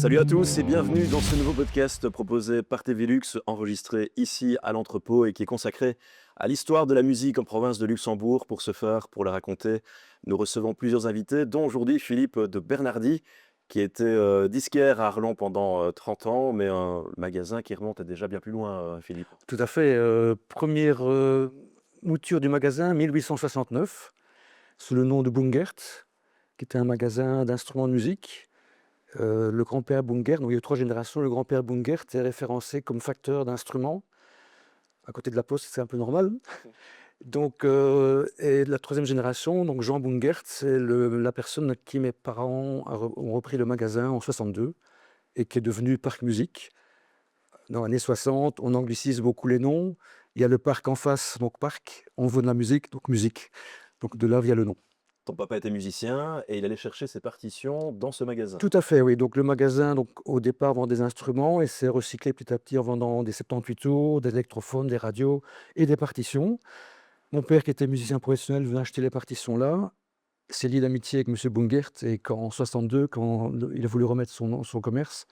Salut à tous et bienvenue dans ce nouveau podcast proposé par TVLux, enregistré ici à l'entrepôt et qui est consacré à l'histoire de la musique en province de Luxembourg. Pour ce faire, pour la raconter, nous recevons plusieurs invités, dont aujourd'hui Philippe de Bernardy, qui était disquaire à Arlon pendant 30 ans, mais un magasin qui remonte à déjà bien plus loin, Philippe. Tout à fait. Première mouture du magasin, 1869, sous le nom de Bungert, qui était un magasin d'instruments de musique. Le grand-père Bungert, donc il y a eu 3 générations, le grand-père Bungert est référencé comme facteur d'instruments. À côté de la poste, c'est un peu normal. Donc, et la 3e génération, donc Jean Bungert, c'est la personne à qui mes parents ont repris le magasin en 62 et qui est devenu Parc Musique. Dans les années 60, on anglicise beaucoup les noms. Il y a le parc en face, donc parc, on veut de la musique, donc musique. Donc de là vient le nom. Ton papa était musicien et il allait chercher ses partitions dans ce magasin. Tout à fait, oui. Donc le magasin, donc, au départ, vend des instruments et s'est recyclé petit à petit en vendant des 78 tours, des électrophones, des radios et des partitions. Mon père, qui était musicien professionnel, venait acheter les partitions là. S'est lié d'amitié avec M. Bungert et en 62, quand il a voulu remettre son commerce,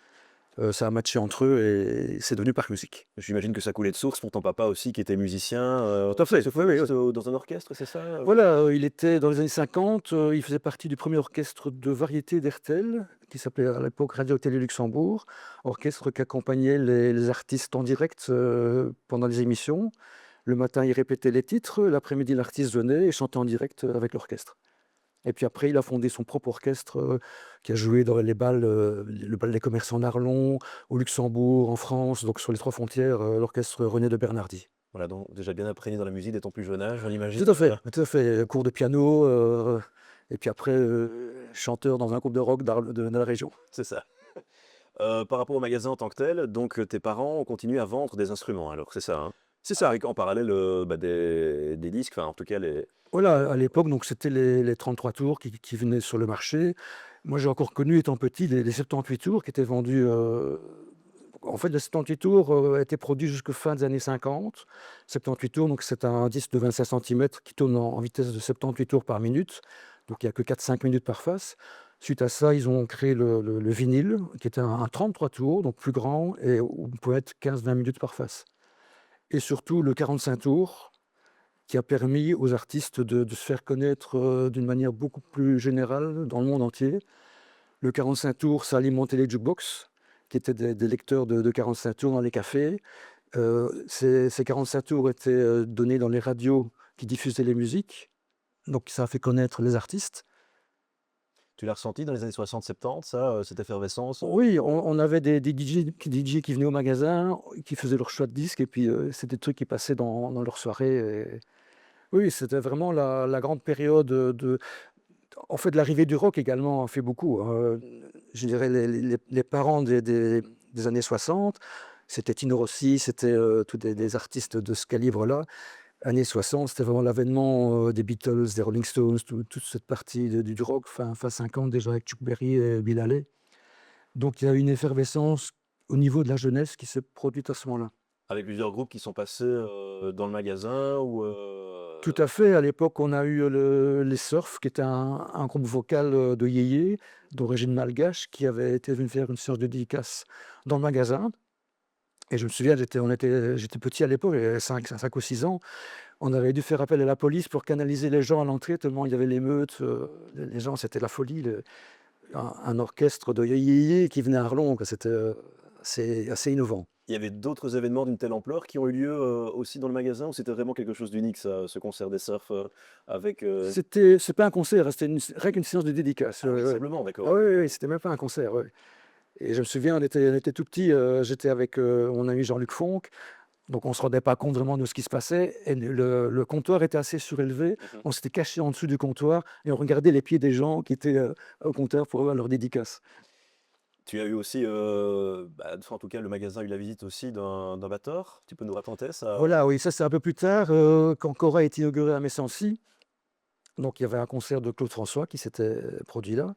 ça a matché entre eux et c'est devenu Parc Musique. J'imagine que ça coulait de source pour ton papa aussi, qui était musicien. Tout à fait, oui, oui. Dans un orchestre, c'est ça? Voilà, il était dans les années 50, il faisait partie du premier orchestre de variété d'RTL, qui s'appelait à l'époque Radio-Télé Luxembourg, orchestre qui accompagnait les artistes en direct pendant les émissions. Le matin, il répétait les titres, l'après-midi, l'artiste venait et chantait en direct avec l'orchestre. Et puis après, il a fondé son propre orchestre qui a joué dans les balles, le bal des commerçants en Arlon, au Luxembourg, en France, donc sur les 3 frontières, l'orchestre René de Bernardy. Voilà, donc déjà bien imprégné dans la musique dès ton plus jeune âge, on imagine. Tout à fait, tout à fait. Cours de piano, et puis après, chanteur dans un groupe de rock de la région. C'est ça. Par rapport au magasin en tant que tel, donc tes parents ont continué à vendre des instruments alors, c'est ça, hein? C'est ça, avec en parallèle, des disques, enfin en tout cas les Voilà, à l'époque, donc c'était les 33 tours qui venaient sur le marché. Moi, j'ai encore connu, étant petit, les 78 tours qui étaient vendus. En fait, les 78 tours étaient produits jusqu'à fin des années 50. 78 tours, donc c'est un disque de 25 centimètres qui tourne en vitesse de 78 tours par minute. Donc il n'y a que 4-5 minutes par face. Suite à ça, ils ont créé le vinyle, qui était un 33 tours, donc plus grand, et où on pouvait être 15-20 minutes par face. Et surtout le 45 tours, qui a permis aux artistes de se faire connaître d'une manière beaucoup plus générale dans le monde entier. Le 45 tours, ça alimentait les jukebox, qui étaient des lecteurs de 45 tours dans les cafés. Ces 45 tours étaient donnés dans les radios qui diffusaient les musiques, donc ça a fait connaître les artistes. tu l'as ressenti dans les années 60-70 ça, cette effervescence? Oui, on avait des DJ qui venaient au magasin, qui faisaient leur choix de disques, et puis c'était des trucs qui passaient dans leurs soirées. Oui, c'était vraiment la grande période en fait, l'arrivée du rock également a fait beaucoup. Je dirais les parents des années 60, c'était Tino Rossi, c'était tous des artistes de ce calibre-là. Années 60, c'était vraiment l'avènement des Beatles, des Rolling Stones, toute cette partie du rock, fin 50 déjà avec Chuck Berry et Bill Haley. Donc il y a une effervescence au niveau de la jeunesse qui s'est produite à ce moment-là. Avec plusieurs groupes qui sont passés, dans le magasin ou Tout à fait. À l'époque, on a eu les Surf, qui était un groupe vocal de yéyé, d'origine malgache, qui avait été venu faire une séance de dédicace dans le magasin. Et je me souviens, j'étais petit à l'époque, j'avais 5 ou 6 ans. On avait dû faire appel à la police pour canaliser les gens à l'entrée, tellement il y avait l'émeute. Les gens, c'était la folie. Un orchestre de yéyé qui venait à Arlon, quoi. C'était assez innovant. il y avait d'autres événements d'une telle ampleur qui ont eu lieu, aussi dans le magasin ou c'était vraiment quelque chose d'unique ça, ce concert des Surf, avec, C'est pas un concert, hein, c'était rien qu'une séance de dédicace. ah oui, Ouais, ouais. simplement, Ah d'accord. oui, oui, oui, c'était même pas un concert, ouais. Et je me souviens, on était tout petits, j'étais avec mon ami Jean-Luc Fonck, donc on ne se rendait pas compte vraiment de ce qui se passait. Et le comptoir était assez surélevé. Mmh. On s'était caché en dessous du comptoir et on regardait les pieds des gens qui étaient au comptoir pour avoir leur dédicace. Tu as eu aussi, enfin, en tout cas, le magasin a eu la visite aussi d'un batteur. Tu peux nous raconter ça? Voilà, oui, ça c'est un peu plus tard, quand Cora a été inaugurée à Messancy. Donc il y avait un concert de Claude François qui s'était produit là.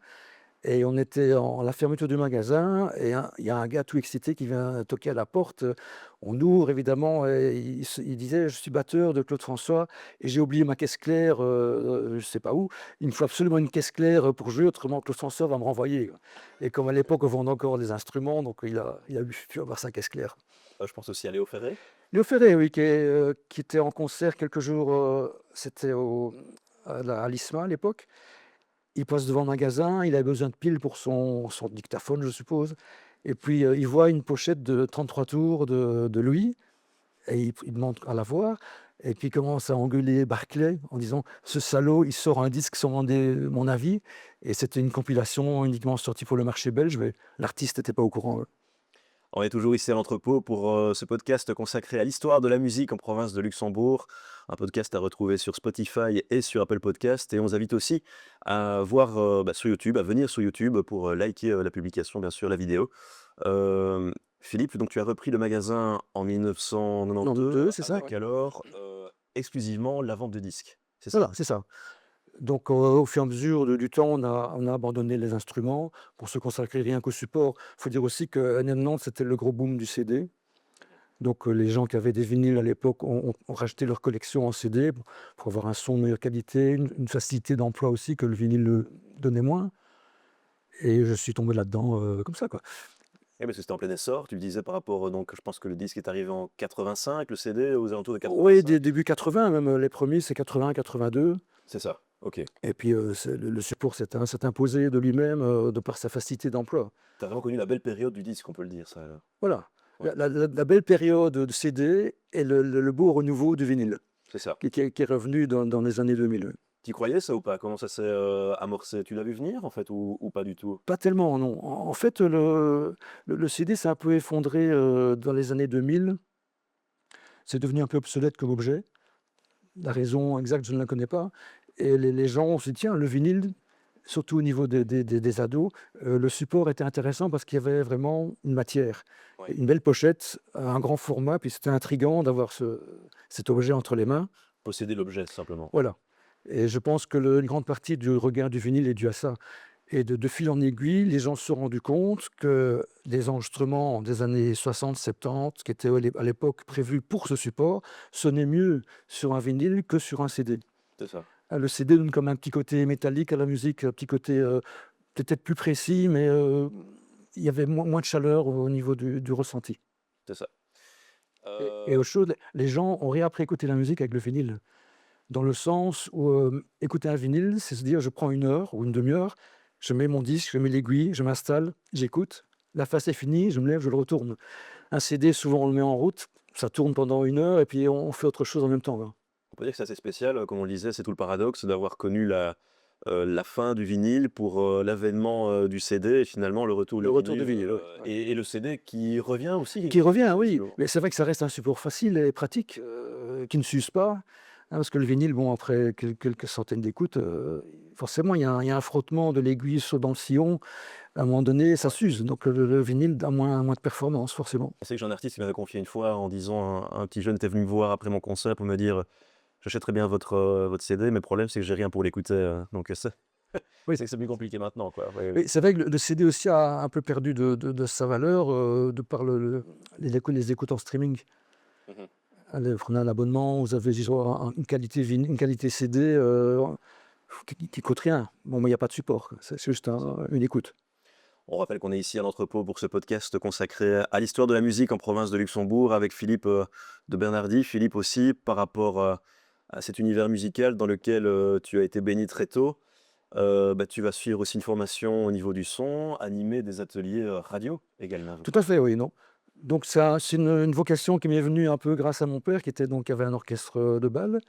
Et on était à la fermeture du magasin et il y a un gars tout excité qui vient toquer à la porte. On ouvre évidemment et il disait: «Je suis batteur de Claude François et j'ai oublié ma caisse claire, je ne sais pas où. Il me faut absolument une caisse claire pour jouer, autrement Claude François va me renvoyer», quoi. Et comme à l'époque on vendait encore des instruments, donc il a pu avoir sa caisse claire. Je pense aussi à Léo Ferré. Léo Ferré, oui, qui était en concert quelques jours, c'était à l'ISMA à l'époque. Il passe devant le magasin, il avait besoin de piles pour son dictaphone, je suppose. Et puis, il voit une pochette de 33 tours de Louis et il demande à la voir. Et puis, il commence à engueuler Barclay en disant: «Ce salaud, il sort un disque sans demander mon avis». Et c'était une compilation uniquement sortie pour le marché belge, mais l'artiste n'était pas au courant. On est toujours ici à l'entrepôt pour ce podcast consacré à l'histoire de la musique en province de Luxembourg. Un podcast à retrouver sur Spotify et sur Apple Podcast. Et on vous invite aussi à voir sur YouTube, à venir sur YouTube pour liker la publication, bien sûr, la vidéo. Philippe, donc tu as repris le magasin en 1992 92, c'est ça, avec ouais. alors exclusivement la vente de disques. C'est ça? Voilà, c'est ça. Donc, au fur et à mesure du temps, on a abandonné les instruments pour se consacrer rien qu'au support. Il faut dire aussi qu'en 90, c'était le gros boom du CD. Donc, les gens qui avaient des vinyles à l'époque ont racheté leur collection en CD pour avoir un son de meilleure qualité, une facilité d'emploi aussi que le vinyle donnait moins. Et je suis tombé là-dedans comme ça, quoi. Oui, parce que c'était en plein essor. Tu me disais par rapport, donc je pense que le disque est arrivé en 85, le CD aux alentours de Oui, 85. début 80, même les premiers, c'est 80, 82. C'est ça, ok. Et puis, le support s'est imposé de lui-même de par sa facilité d'emploi. T'as vraiment connu la belle période du disque, on peut le dire, ça alors. Voilà, Ouais, la belle période de CD et le beau renouveau du vinyle c'est ça. qui est revenu dans les années 2000. T'y croyais ça ou pas? Comment ça s'est amorcé? Tu l'as vu venir en fait ou pas du tout? Pas tellement, non. En fait, le CD s'est un peu effondré dans les années 2000. C'est devenu un peu obsolète comme objet. La raison exacte, je ne la connais pas. Et les gens ont dit: «Tiens, le vinyle», surtout au niveau des ados, le support était intéressant parce qu'il y avait vraiment une matière. Oui. Une belle pochette, un grand format, puis c'était intriguant d'avoir cet objet entre les mains. Posséder l'objet simplement. Voilà. Et je pense que une grande partie du regain du vinyle est due à ça. Et de fil en aiguille, les gens se sont rendus compte que des enregistrements des années 60-70, qui étaient à l'époque prévus pour ce support, sonnaient mieux sur un vinyle que sur un CD. C'est ça, Le CD donne comme un petit côté métallique à la musique, un petit côté peut-être plus précis, mais il y avait moins de chaleur au niveau du ressenti. c'est ça. Et autre chose, les gens ont réappris à écouter la musique avec le vinyle. Dans le sens où écouter un vinyle, c'est se dire: je prends 1 heure ou une demi-heure, je mets mon disque, je mets l'aiguille, je m'installe, j'écoute. La face est finie, je me lève, je le retourne. Un CD, souvent on le met en route, ça tourne pendant 1 heure et puis on fait autre chose en même temps, quoi. On peut dire que c'est assez spécial, comme on le disait, c'est tout le paradoxe d'avoir connu la fin du vinyle pour l'avènement du CD et finalement le retour Le du retour du vinyle vinyle, ouais, ouais. et le CD qui revient aussi. Qui revient, oui, Effectivement. mais c'est vrai que ça reste un support facile et pratique, qui ne s'use pas, hein, parce que le vinyle, bon, après quelques centaines d'écoutes, forcément il y a un frottement de l'aiguille dans le sillon. À un moment donné, ça Ouais. s'use, donc le vinyle a moins de performance, forcément. Je sais que j'ai un artiste qui m'avait confié une fois en disant un petit jeune était venu me voir après mon concert pour me dire: «J'achèterais bien votre CD, mais le problème c'est que j'ai rien pour l'écouter», donc Oui, c'est que c'est plus compliqué maintenant, quoi. Oui, oui. oui, c'est vrai que le CD aussi a un peu perdu de sa valeur, de par les écoutes en streaming. Mmh. Allez, vous prenez un abonnement, vous avez genre une qualité une qualité CD, qui coûte rien. Bon, mais il y a pas de support, quoi. C'est juste une écoute. On rappelle qu'on est ici à l'entrepôt pour ce podcast consacré à l'histoire de la musique en province de Luxembourg avec Philippe de Bernardi. Philippe aussi, par rapport à cet univers musical dans lequel tu as été baigné très tôt, tu vas suivre aussi une formation au niveau du son, animer des ateliers radio également, je Tout à crois. fait, oui, non. Donc c'est une vocation qui m'est venue un peu grâce à mon père qui avait un orchestre, de bal.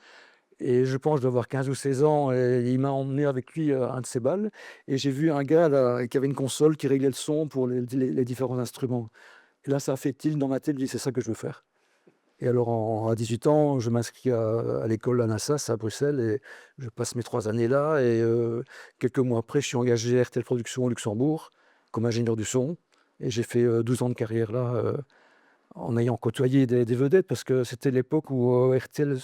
Et je pense, je dois avoir 15 ou 16 ans et il m'a emmené avec lui à un de ses bals et j'ai vu un gars là qui avait une console qui réglait le son pour les différents instruments. Et là, ça a fait tilt dans ma tête, je me dis: «C'est ça que je veux faire». Et alors à 18 ans, je m'inscris à l'école ANASAS à Bruxelles et je passe mes 3 années là et quelques mois après, je suis engagé à RTL Productions au Luxembourg comme ingénieur du son et j'ai fait 12 ans de carrière là, en ayant côtoyé des vedettes parce que c'était l'époque où RTL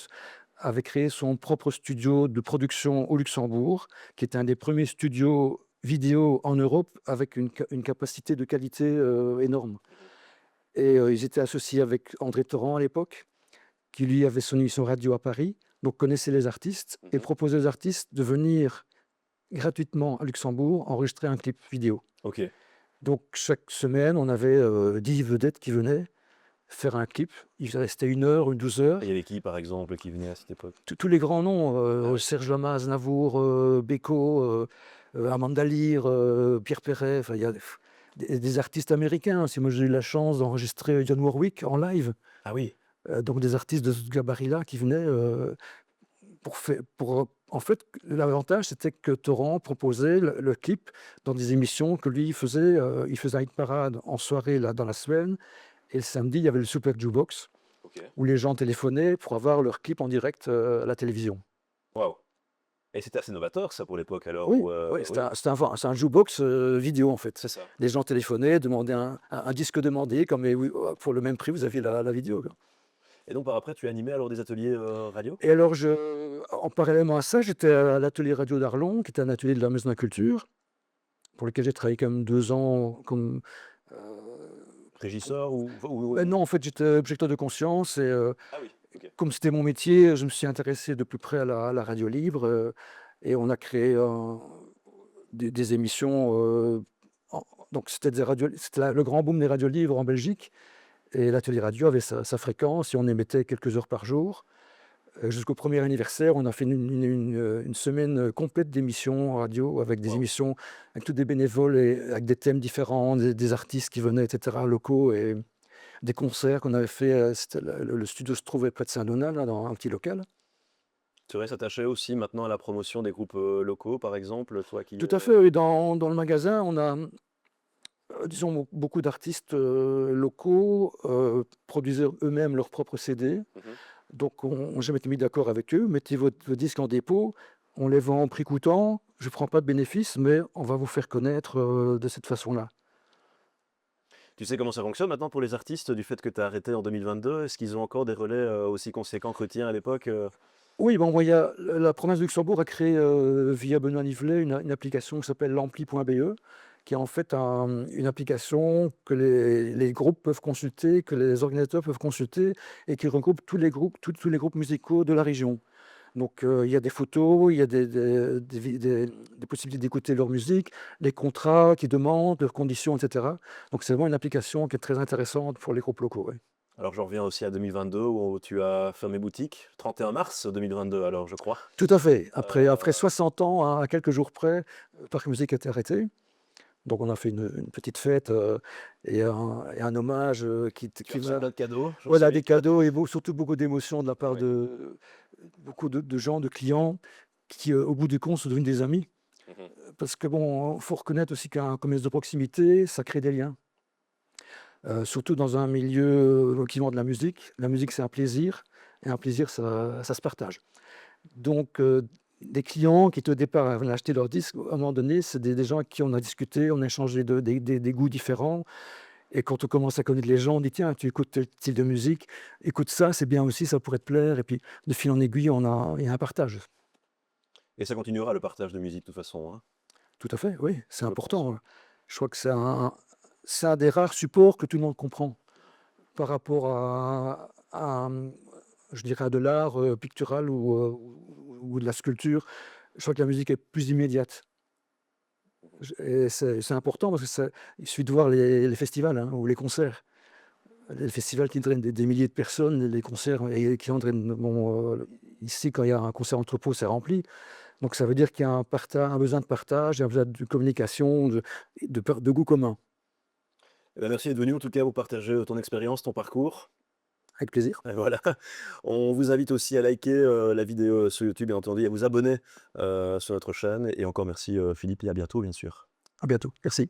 avait créé son propre studio de production au Luxembourg, qui était un des premiers studios vidéo en Europe avec une capacité de qualité énorme. Et ils étaient associés avec André Torrent à l'époque, qui lui avait son émission radio à Paris, donc connaissait les artistes et Mhm. proposait aux artistes de venir gratuitement à Luxembourg enregistrer un clip vidéo. Ok. Donc chaque semaine, on avait 10 vedettes qui venaient faire un clip. Ils restaient 1 heure ou 12 Et il heures. y avait qui, par exemple, qui venait à cette époque? Tous les grands noms, Ah oui. Serge Lama, Aznavour, Beko, Amanda Lear, Pierre Perret, enfin, il y a des artistes américains aussi. Moi, j'ai eu la chance d'enregistrer Dionne Warwick en live. Ah oui. Donc des artistes de ce gabarit-là qui venaient en fait, l'avantage, c'était que Torrent proposait le clip dans des émissions que lui faisait. Il faisait un hit parade en soirée là, dans la semaine. Et le samedi, il y avait le Super Jukebox Ok. où les gens téléphonaient pour avoir leur clip en direct à la télévision. Waouh. Et c'était assez novateur, ça, pour l'époque, alors, Oui, ou, oui, oui, c'est un jukebox vidéo en fait. c'est ça. Les gens téléphonaient, demandaient un disque demandé, comme oui, pour le même prix, vous aviez la vidéo, quoi. Et donc, par après, tu animais alors des ateliers radio? Et alors, en parallèlement à ça, j'étais à l'atelier radio d'Arlon, qui était un atelier de la Maison de la Culture, pour lequel j'ai travaillé comme 2 ans. Euh, Régisseur ou... ben non, en fait, j'étais objecteur de conscience et Ah oui, ok. comme c'était mon métier, je me suis intéressé de plus près à la radio libre et on a créé des émissions. Donc, c'était le grand boom des radios libres en Belgique. Et l'atelier radio avait sa fréquence et on émettait quelques heures par jour. Jusqu'au premier anniversaire, on a fait une semaine complète d'émissions radio avec des Waouh. émissions avec tous des bénévoles et avec des thèmes différents, des artistes qui venaient, etc., locaux et des concerts qu'on avait fait. Le studio se trouvait près de Saint-Donat, là, dans un petit local. Tu restes attaché aussi maintenant à la promotion des groupes locaux, par exemple, toi qui... Tout à fait, oui. Dans le magasin, on a, disons, beaucoup d'artistes locaux produisaient eux-mêmes leurs propres CD. Mhm. Donc, je m'étais mis d'accord avec eux. Mettez vos disques en dépôt, on les vend en prix coûtant. Je ne prends pas de bénéfice, mais on va vous faire connaître de cette façon-là. Tu sais comment ça fonctionne maintenant pour les artistes, du fait que tu as arrêté en 2022? Est-ce qu'ils ont encore des relais aussi conséquents que le tien à l'époque? Oui, bon, la province de Luxembourg a créé, via Benoît Nivelet, une application qui s'appelle l'ampli.be, qui est en fait une application que les groupes peuvent consulter, que les organisateurs peuvent consulter, et qui regroupe tous les groupes musicaux de la région. Donc, il y a des photos, il y a des possibilités d'écouter leur musique, les contrats qu'ils demandent, leurs conditions, etc. Donc, c'est vraiment une application qui est très intéressante pour les groupes locaux, ouais. Alors, j'en reviens aussi à 2022, où tu as fermé boutique, 31 mars 2022, alors, je crois. Tout à fait. Après Euh, 60 ans, à quelques jours près, Parc Musique a été arrêté. Donc, on a fait une petite fête et un hommage Tu as qui reçu m'a... plein de cadeaux, j'en Voilà, suis. des cadeaux et surtout beaucoup d'émotions de la part Oui. de beaucoup de gens, de clients, qui, au bout du compte, sont devenus des amis. Mhm. Parce que bon, faut reconnaître aussi qu'un commerce de proximité, ça crée des liens. Surtout dans un milieu qui vend de la musique. La musique, c'est un plaisir, et un plaisir, ça se partage. Donc, des clients qui, au départ, avaient acheté leur disque, à un moment donné, c'est des gens avec qui on a discuté, on a échangé des goûts différents. Et quand on commence à connaître les gens, on dit: «Tiens, tu écoutes tel style de musique, écoute ça, c'est bien aussi, ça pourrait te plaire», et puis, de fil en aiguille, il y a un partage. Et ça continuera, le partage de musique, de toute façon, hein, Tout à fait, oui, c'est je pense. important. Je crois que c'est un des rares supports que tout le monde comprend par rapport je dirais, à de l'art pictural ou de la sculpture. Je crois que la musique est plus immédiate. Et c'est important parce que il suffit de voir les festivals, hein, ou les concerts. Les festivals qui drainent des milliers de personnes, les concerts qui en drainent. Bon, ici, quand il y a un concert entrepôt, c'est rempli. Donc ça veut dire qu'il y a un besoin de partage, un besoin de communication, de goût commun. Eh ben, merci d'être venu, en tout cas, pour partager ton expérience, ton parcours. Avec plaisir. Et voilà. On vous invite aussi à liker la vidéo sur YouTube, bien entendu, et à vous abonner sur notre chaîne. Et encore merci, Philippe, et à bientôt, bien sûr. À bientôt. Merci.